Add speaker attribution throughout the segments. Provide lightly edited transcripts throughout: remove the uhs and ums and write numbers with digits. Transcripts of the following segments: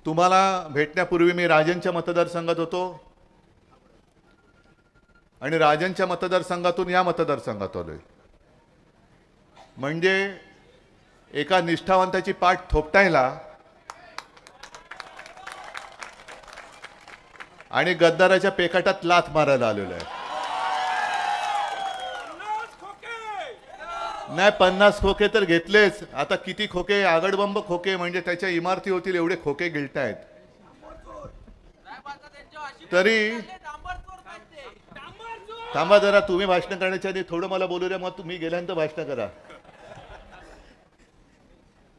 Speaker 1: तुम्हाला भेटण्यापूर्वी मी राजनच्या मतदारसंघात होतो आणि राजनच्या मतदारसंघातून या मतदारसंघात आलोय। म्हणजे एका निष्ठावंताची पाठ थोपटायला आणि गद्दाराच्या पेकाटात लाथ मारायला आलेलो आहे। नाही 50 खोके तर घेतलेच, आता किती खोके, आगडबंब खोके, म्हणजे त्याच्या इमारती होतील एवढे खोके गिळतायत। तरी थांबा जरा, तुम्ही भाषण करण्याच्या आधी थोडं मला बोलू द्या, मग तुम्ही गेल्यानंतर भाषण करा।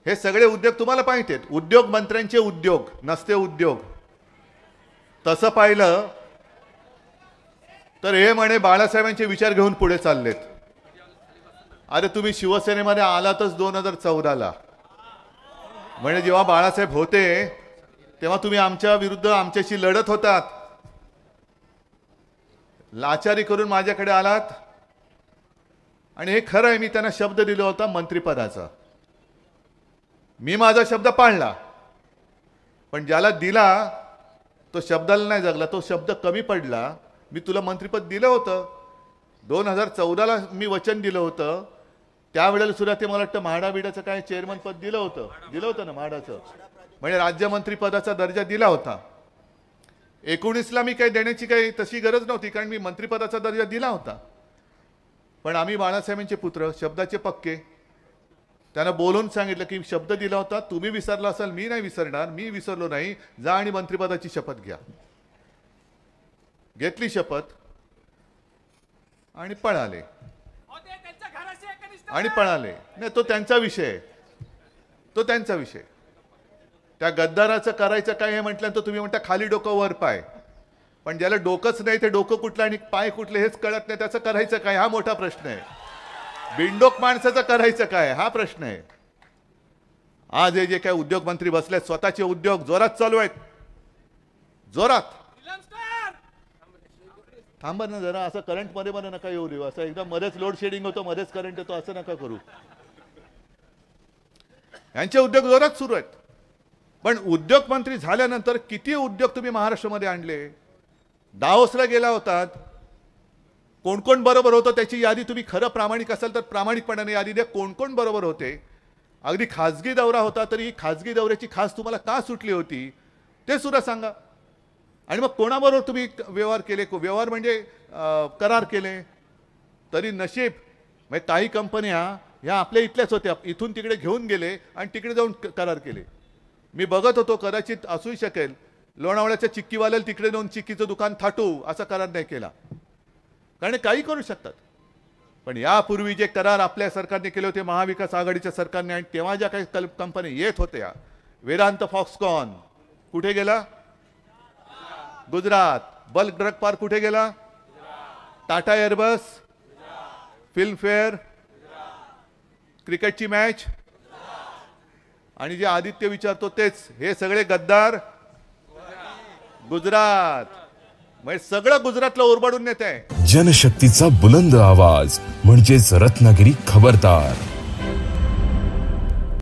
Speaker 1: हे सगळे उद्योग तुम्हाला माहिती आहेत, उद्योग मंत्र्यांचे उद्योग नसते उद्योग। तसं पाहिलं तर हे म्हणे बाळासाहेबांचे विचार घेऊन पुढे चाललेत। अरे तुम्ही शिवसेनेमध्ये आलातच 2014ला, म्हणजे जेव्हा बाळासाहेब होते तेव्हा तुम्ही आमच्या विरुद्ध आमच्याशी लढत होतात, लाचारी करून माझ्याकडे आलात। आणि हे खरं आहे, मी त्यांना शब्द दिला होता मंत्रिपदाचा, मी माझा शब्द पाळला, पण ज्याला दिला तो शब्दाला नाही जगला, तो शब्द कमी पडला। मी तुला मंत्रिपद दिलं होतं 2014ला, मी वचन दिलं होतं, त्यावेळेला सुद्धा ते मला वाटतं म्हाडा बिडाचं काय चेअरमन पद दिलं होतं ना म्हाडाचं, म्हणजे राज्यमंत्रीपदाचा दर्जा दिला होता। 19ला मी काही देण्याची काही तशी गरज नव्हती, कारण मी मंत्रिपदाचा दर्जा दिला होता। पण आम्ही बाळासाहेबांचे पुत्र, शब्दाचे पक्के, त्यांना बोलून सांगितलं की शब्द दिला होता, तुम्ही विसरला असाल, मी नाही विसरणार, मी विसरलो नाही, जा आणि मंत्रिपदाची शपथ घ्या। घेतली शपथ आणि पळाले, नाही तो त्यांचा विषय, तो त्यांचा विषय। त्या गद्दाराचं करायचं काय हे म्हटल्यानंतर तुम्ही म्हणता खाली डोकं वर पाय, पण ज्याला डोकंच नाही ते डोकं कुठलं आणि पाय कुठले हेच कळत नाही, त्याचं करायचं काय हा मोठा प्रश्न आहे। बिंडोक माणसाचं करायचं काय हा प्रश्न आहे। आज हे जे काय उद्योग मंत्री बसले, स्वतःचे उद्योग जोरात चालू आहेत, जोरात। थांबा ना जरा, असं करंट मध्ये मला नका येऊ देऊ, असं एकदम मध्येच लोड शेडिंग होतो, मध्येच करंट येतो, असं नका करू। यांचे उद्योग जोरात सुरू आहेत। पण उद्योग मंत्री झाल्यानंतर किती उद्योग तुम्ही महाराष्ट्रामध्ये आणले? दाओसला गेला होतात, कोण कोण बरोबर होतं त्याची यादी तुम्ही खरं प्रामाणिक असाल तर प्रामाणिकपणाने यादी द्या, कोण कोण बरोबर होते। अगदी खाजगी दौरा होता तरी खाजगी दौऱ्याची खास तुम्हाला का सुटली होती ते सुद्धा सांगा। आणि मग कोणाबरोबर तुम्ही व्यवहार केले, व्यवहार म्हणजे करार केले, तरी नशीब म्हणजे काही कंपन्या ह्या आपल्या इथल्याच होत्या, इथून तिकडे घेऊन गेले आणि तिकडे जाऊन करार केले। मी बघत होतो, कदाचित असूही शकेल लोणावळ्याच्या चिक्कीवाल्याला तिकडे जाऊन चिक्कीचं दुकान थाटू असा करार नाही केला, कारण काही करू शकतात। पण यापूर्वी जे करार आपल्या सरकारने केले होते, महाविकास आघाडीच्या सरकारने, आणि तेव्हा ज्या काही कंपन्या येत होत्या, वेदांत फॉक्सकॉन कुठे गेला? गुजरात। बल्क ड्रग पार्क कुठे गेला? टाटा एअरबस, फिल्मफेअर, क्रिकेटची मॅच, आणि जे आदित्य विचारतो तेच, हे सगळे गद्दार गुजरात, म्हणजे सगळं गुजरातला ओरबाडून नेत आहे।
Speaker 2: जनशक्तीचा बुलंद आवाज म्हणजेच रत्नागिरी खबरदार।